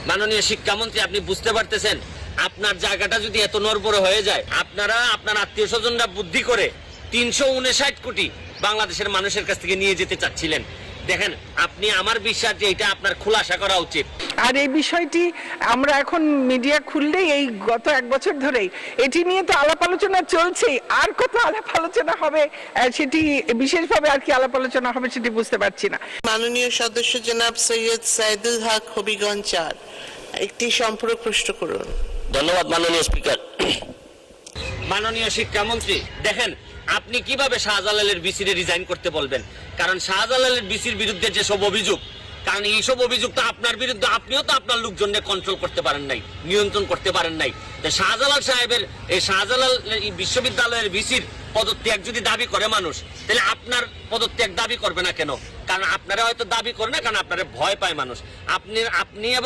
মাননীয় শিক্ষামন্ত্রী, আপনি বুঝতে পারতেছেন আপনার জায়গাটা যদি এত নড়বড়ে হয়ে যায়, আপনারা আপনার আত্মীয় স্বজনরা বুদ্ধি করে 359 কোটি বাংলাদেশের মানুষের কাছ থেকে নিয়ে যেতে চাচ্ছিলেন। দেখেন, আপনি, আমার বিশ্বাস যে এটা আপনার খুলাসা করা উচিত। আর এই বিষয়টি আমরা এখন মিডিয়া খুললেই এই গত 1 বছর ধরেই এটি নিয়ে তো আলাপ আলোচনা চলছে। আর কত আলাপ আলোচনা হবে সেটি বিশেষভাবে আর কি আলাপ আলোচনা হবে সেটি বুঝতে পারছি না। মাননীয় সদস্য জনাব সৈয়দ সাইদুল হক হবিগঞ্জ 4 একটি সম্পূরক প্রশ্ন করুন। ধন্যবাদ মাননীয় স্পিকার। মাননীয় শিক্ষামন্ত্রী, দেখেন আপনি কিভাবে শাহজালালের বিসিরে রিজাইন করতে বলবেন? কারণ শাহজালালের বিসির বিরুদ্ধে যেসব অভিযোগ, কারণ এইসব অভিযোগ তো আপনার বিরুদ্ধে, আপনিও তো আপনার লোকজনকে কন্ট্রোল করতে পারেন নাই, নিয়ন্ত্রণ করতে পারেন নাই। শাহজালাল সাহেবের, এই শাহজালাল বিশ্ববিদ্যালয়ের বিসির পদত্যাগ যদি দাবি করে মানুষ, তাহলে আপনার পদত্যাগ দাবি করবে না কেন? কারণ আপনারা হয়তো দাবি করে না, কারণ আপনারা ভয় পায় মানুষ। আপনি এবং